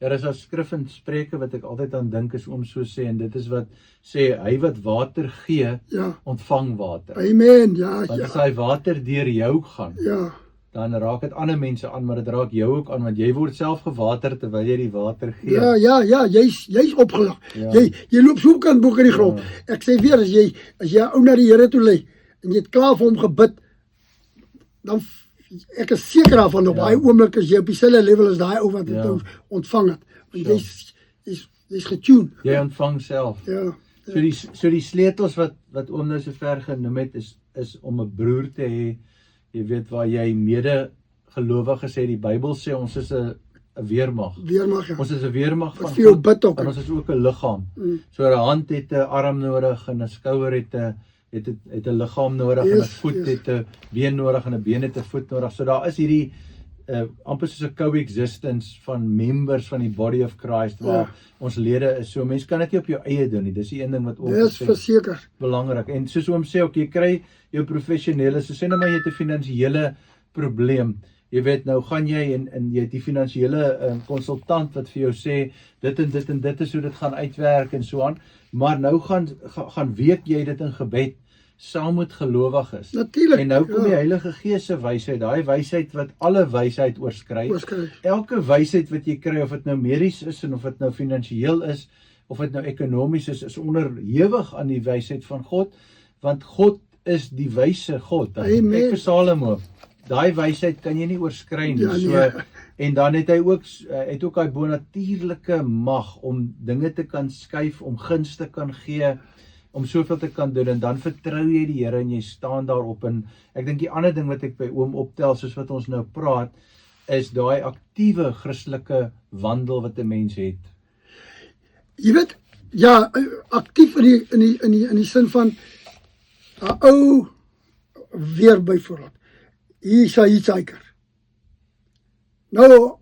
Daar is 'n skrif in Spreuke wat ek altyd aan dink is oom so sê, en dit is wat sê, hy wat water gee, Ja. ontvang water. Amen. Ja, Want ja. as hy water deur jou gaan, Ja. dan raak dit ander mense aan, maar dit raak jou ook aan, want jy word self gewater terwyl jy die water gee. Ja, jy's opgelag. Ja. Jy loop so kan boek in die grond. Ek sê weer, as jy 'n ou na die Here toe lê en jy het klaar vir hom gebid, dan ek is seker daarvan op daai oomblik as jy op dieselfde level as daai ou wat dit nou ontvang het. Want jy's getune. Jy ontvang self. Ja. So die sleutels wat oom nou so ver genoem het, is om 'n broer te hê, jy weet, waar jy mede gelowiges sê, die Bybel sê ons is 'n weermag. Weermag, ja. Ons is 'n weermag van Wat vir jou God, bid ook. en ons is ook 'n liggaam. So 'n hand het 'n arm nodig, en 'n skouer het 'n liggaam nodig, en 'n voet het 'n been nodig, en 'n been het 'n voet nodig. So daar is hierdie amper soos 'n coexistence van members van die body of Christ, waar ons lede is. So mense kan dit nie op jou eie doen nie. Dis die een ding wat ook Dis verseker. belangrik. En soos oom sê ook, jy kry jou professionele, so sê nou maar jy het 'n finansiële probleem. Jy weet, nou gaan jy en jy het die finansiële konsultant wat vir jou sê dit en dit en dit is hoe dit gaan uitwerk en so aan. Maar nou gaan weet jy dit in gebed saam met gelowiges. Natuurlik. En nou kom die Heilige Gees se wysheid, daai wysheid wat alle wysheid oorskry. Elke wysheid wat jy kry, of dit nou medies is en of dit nou finansiëel is, of dit nou ekonomies is onderhewig aan die wysheid van God, want God is die wyse God. Amen. Ek vir Salomo, daai wysheid kan jy nie oorskry nie. Ja, nee. So, en dan het hy ook daai bonatuurlike mag om dinge te kan skuif, om guns te kan gee, om soveel te kan doen, en dan vertrou jy die Here en jy staan daarop. En ek dink die ander ding wat ek by oom optel, soos wat ons nou praat, is daai aktiewe Christelike wandel wat 'n mens het. Jy weet, ja, aktief in die sin van 'n ou weer byvoorbeeld. Hier is hy hitchhiker. Nou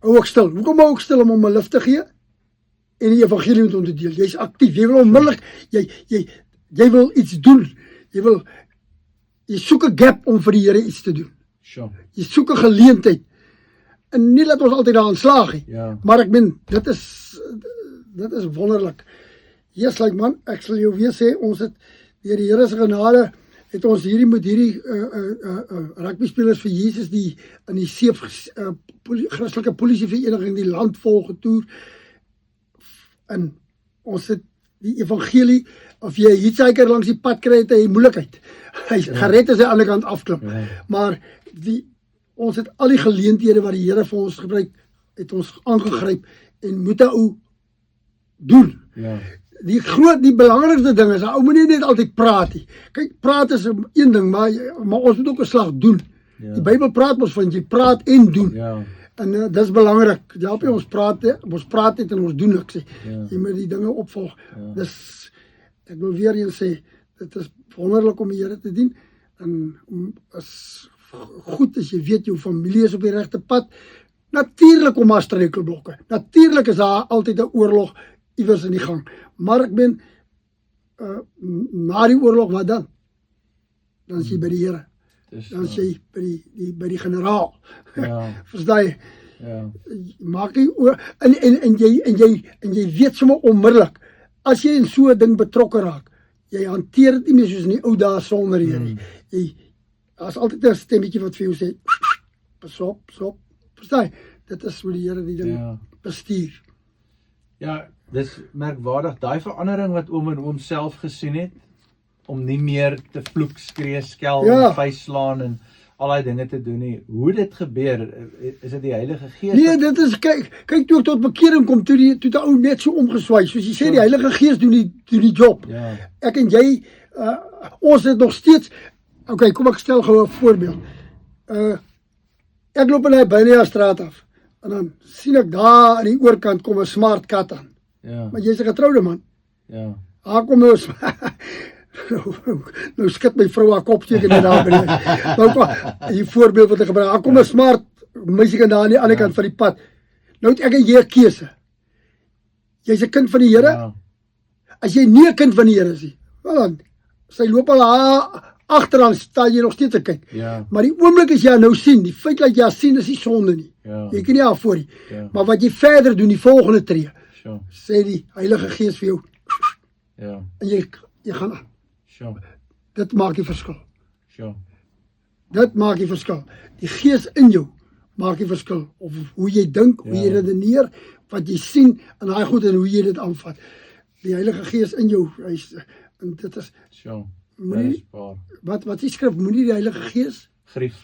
hou ek stil. Hoekom hou ek stil? Om 'n lift te gee en die evangelie met hom te deel. Jy's aktief. Jy wil onmiddellik jy wil iets doen. Jy soek 'n gap om vir die Here iets te doen. Sure. Jy soek 'n geleentheid. En nie dat ons altyd daaraan slaag nie. Ja. Maar ek meen, dit is wonderlik. Jesus, like man, ek sal jou weer sê, ons het deur die Here se genade het ons met hierdie rugby spelers vir Jesus die in die Christelike Polisievereniging die land vol getoer. En ons het die evangelie, of jy 'n hitchhiker langs die pad kry, het hy moeilikheid. Hy gered as hy aan die ander kant afklim. Ja. Maar ons het al die geleenthede wat die Here vir ons gebruik, het ons aangegryp en moet 'n ou doen. Ja. Die belangrikste ding is, ou moet nie net altyd praat nie. Kyk, praat is een ding, maar ons moet ook 'n slag doen. Ja. Die Bybel praat ons van jy praat en doen. Ja. En dis belangrik. Help jy ons praat net en ons doen niks nie. Ja. Jy moet die dinge opvolg. Ja. Dis, ek wil weer eens sê, dit is wonderlik om die Here te dien. En as goed as jy weet jou familie is op die regte pad. Natuurlik kom daar struikelblokke. Natuurlik is daar altyd 'n oorlog iewers in die gang. Maar ek ben na die oorlog, wat dan? Dan is jy by die Here. Dan is jy by die generaal. Ja. Verstaan jy? Ja. Maak nie en jy weet sommer onmiddellik, as jy in so 'n ding betrokke raak, jy hanteer dit nie meer soos in die ou dae sonder Here nie. Daar's altyd 'n stemmetjie wat vir jou sê, pas op. Verstaan jy? Dit is hoe die Here die ding bestuur. Ja, dis merkwaardig, daai verandering wat oom self gesien het, om nie meer te vloek, skree, skel, en vuis slaan en al daai dinge te doen nie. Hoe dit gebeur, is dit die Heilige Gees? Nee, dit is, kyk toe ek tot bekering kom, toe die ou net so omgeswaai, soos jy sê, die Heilige Gees doen die job. Ja. Ek en jy, ons het nog steeds, okay, kom ek stel gou 'n voorbeeld. Ek loop in die Bynestraat af, en dan sien ek daar aan die oorkant kom 'n smart kat aan. Ja. Maar jy's 'n getroude man. Ja. Haar kom nou nou skud my vrou haar kop teken net daar binne. Nou kom, die voorbeeld wat ek gebruik, haar kom 'n smart meisie daar aan die ander kant van die pad. Nou het ek en jy 'n keuse. Jy's 'n kind van die Here. Ja. As jy nie 'n kind van die Here is nie, wel dan, sy loop al agteraan staan jy nog steeds te kyk. Ja. Maar die oomblik as jy nou sien, die feit dat jy sien is nie sonde nie. Ja. Jy kan nie daarvoor nie. Ja. Maar wat jy verder doen, die volgende tree, Sure. sê die Heilige Gees vir jou, Ja. en jy gaan aan. Sure. Dit maak die verskil. Sure. Dit maak die verskil. Die Gees in jou maak die verskil. Of hoe jy dink, hoe jy redeneer, wat jy sien, en daai goed en hoe jy dit aanvat. Die Heilige Gees in jou, en dit is, Sure. moenie, Dit is waar. wat die skrif, moenie die Heilige Gees Grief.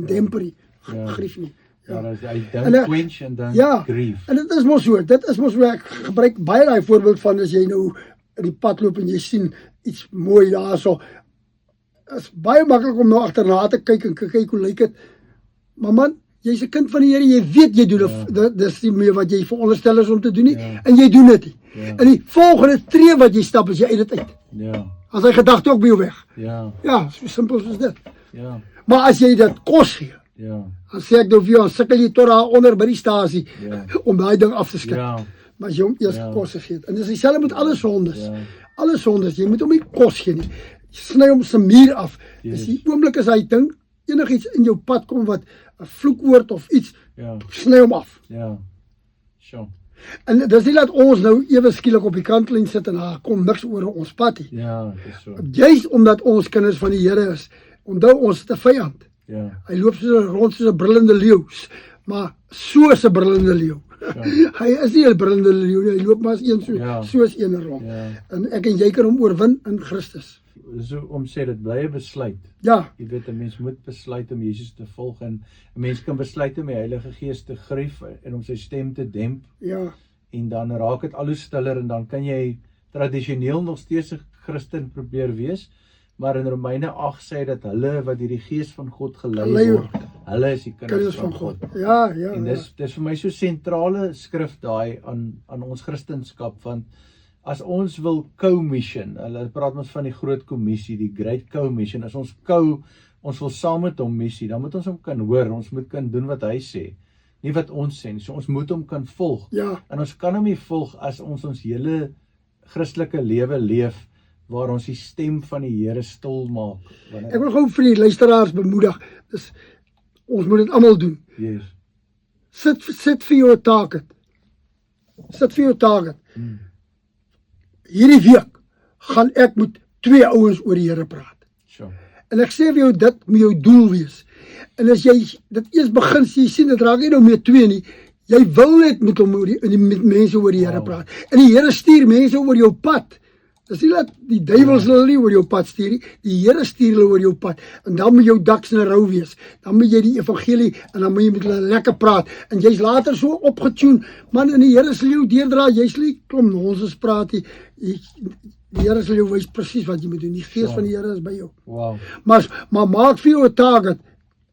demper nie, Ja. grief nie. Ja, dat is, hy En, don't quench and don't grief. en dit is mos so, ek gebruik baie daai voorbeeld van as jy nou in die pad loop en jy sien iets mooi daarso. Is baie maklik om nou agterna te kyk en kyk hoe lyk dit. Maar man, jy's 'n kind van die Here, jy weet jy doen dis nie meer wat jy veronderstel is om te doen nie, en jy doen dit nie. Ja. En die volgende tree wat jy stap is jy uit dit uit. Ja. As hy gedagte ook by jou weg. Ja. Ja, so simpel soos dit. Ja. Maar as jy dit kos gee, Ja. dan sê ek nou vir jou, dan sukkel jy tot daar onder by die stasie Ja. om daai ding af te skud. Ja. Maar as jy hom eers kos gegee het. En dis dieselfde met alle sondes. Ja. Alle sondes, jy moet hom nie kos gee nie. Jy sny hom se muur af. Dis die oomblik as hy ding enigiets in jou pad kom wat 'n vloekwoord of iets, Ja. sny hom af. Ja. Sure. En dis nie dat ons nou ewe skielik op die kantlyn sit en daar kom niks oor ons pad nie. Ja, dis so. Juist omdat ons kinders van die Here is, onthou ons het 'n vyand. Ja. Hy loop rond soos 'n brullende leeu, maar soos 'n brullende leeu. Hy is nie 'n brullende leeu nie, hy loop maar as een soos een rond. Ja. En ek en jy kan hom oorwin in Christus. So om sê dit bly 'n besluit. Ja, Jy weet 'n mens moet besluit om Jesus te volg en 'n mens kan besluit om die Heilige Gees te grief en om sy stem te demp ja, en dan raak dit al hoe stiller en dan kan jy tradisioneel nog steeds 'n Christen probeer wees. Maar in Romeine 8 sê dat hulle wat deur die Gees van God gelei word, hulle is die kinders van God. Ja, ja. En dis vir my so sentrale skrif daai aan ons Christendom, want as ons wil co-mission, hulle praat ons van die groot kommissie, die Great Commission, as ons ons wil saam met hom missie, dan moet ons hom kan hoor, ons moet kan doen wat hy sê, nie wat ons sê nie, so ons moet hom kan volg, Ja. en ons kan hom nie volg as ons hele Christelike lewe leef, waar ons die stem van die Here stil maak. Ek wil gou vir die luisteraars bemoedig. Dis ons moet dit almal doen. Yes. Sit vir jou 'n target. Sit vir jou target. Hierdie week gaan ek met 2 ouens oor die Here praat. Sure. En ek sê vir jou, dit moet jou doel wees. En as jy dit eers begin jy sien, dit raak nie nou meer 2 nie. Jy wil net met hom met mense oor die Here praat. En die Here stuur mense oor jou pad. Dis nie dat die duiwels hulle nie oor jou pad stuur nie. Die Here stuur hulle oor jou pad. En dan moet jou daks in 'n rou wees. Dan moet jy die evangelie en dan moet jy met hulle lekker praat. En jy's later so opgetune, man, en die Here sal jou deurdra. Jy sal nie klomp nonsens praat nie. Die Here sal jou wys presies wat jy moet doen. Die Gees van die Here is by jou. Wow. Maar maak vir jou 'n target.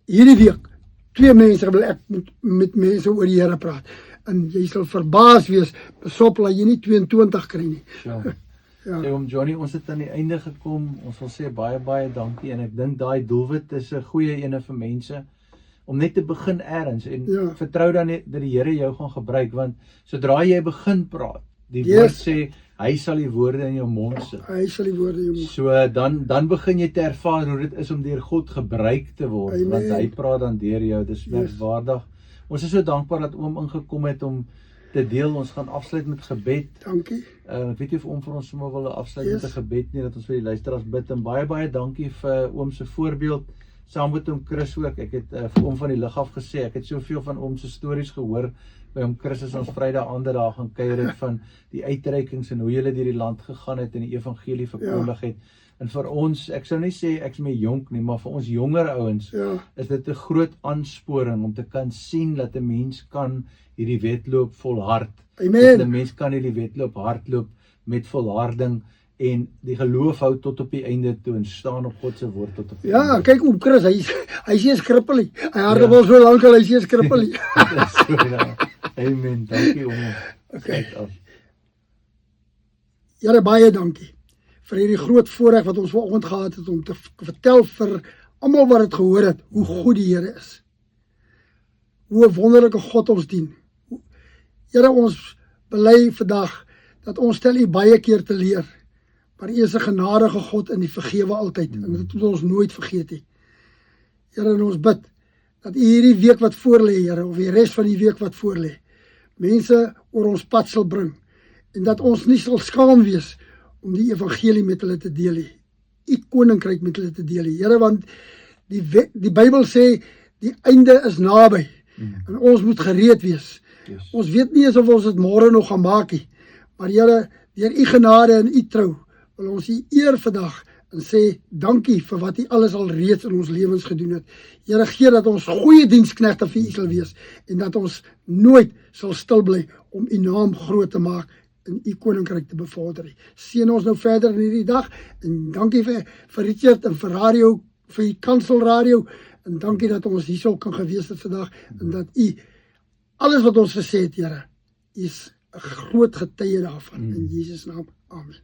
Hierdie week 2 mense wil ek met mense oor die Here praat. En jy sal verbaas wees, besop dat jy nie 22 kry nie. Sure. Ja. Sê hom Johnny, ons het aan die einde gekom. Ons wil sê baie dankie en ek dink daai doelwit is 'n goeie ene vir mense om net te begin eers en vertrou dan net dat die Here jou gaan gebruik, want sodra jy begin praat, die woord sê hy sal die woorde in jou mond sit. Hy sal die woorde in jou mond. So dan begin jy te ervaar hoe dit is om deur God gebruik te word. Amen. Want hy praat dan deur jou. Dis merkwaardig. Ons is so dankbaar dat oom ingekom het om te deel. Ons gaan afsluit met gebed. Dankie. Ek weet nie of oom vir ons sommer wil afsluit met 'n gebed nie, dat ons vir die luisteraars bid. En baie dankie vir oom se voorbeeld. Saam met oom Chris ook. Ek het vir oom van die lig af gesê, ek het soveel van oom se stories gehoor by oom Chris as ons Vrydag aande daar gaan kuier het van die uitreikings en hoe hulle deur die land gegaan het en die evangelie verkondig het. En vir ons, ek sou nie sê ek's meer jonk nie, maar vir ons jonger ouens is dit 'n groot aansporing om te kan sien dat 'n mens kan hierdie wedloop volhard. Amen. Dat 'n mens kan hierdie wedloop hardloop met volharding en die geloof hou tot op die einde toe en staan op God se woord tot op die Ja, einde. kyk oom Chris, hy sê skrippelie. Hy hardloop al so lank al hy sê skrippelie. Amen. Dankie oom. Okay. Here, baie dankie vir hierdie groot voorreg wat ons vanoggend gehad het om te vertel vir almal wat dit gehoor het hoe goed die Here is. Hoe 'n wonderlike God ons dien. Here, ons bely vandag dat ons stel U baie keer te leer, Maar U is 'n genadige God en U vergewe altyd, en dit moet ons nooit vergeet nie. Here, en ons bid, dat U hierdie week wat voorlê, Here, of die res van die week wat voorlê, mense oor ons pad sal bring, en dat ons nie sal skaam wees om die evangelie met hulle te deel nie, U koninkryk met hulle te deel nie, Here, want die Bybel sê, die einde is naby, en ons moet gereed wees. Yes. Ons weet nie eens of ons dit môre nog gaan maak nie, maar Here, deur U genade en U trou, wil ons U eer vandag, en sê, dankie vir wat U alles al reeds in ons lewens gedoen het. Here, gee dat ons goeie diensknegte vir U sal wees, en dat ons nooit sal stil bly om U naam groot te maak, en U koninkryk te bevorder. Seën ons nou verder in hierdie dag, en dankie vir Richard en vir radio, vir die kanselradio, en dankie dat ons hierso kan gewees het vandag, en dat U alles wat ons gesê het, Here, U is 'n groot getuie daarvan, in Jesus naam, amen.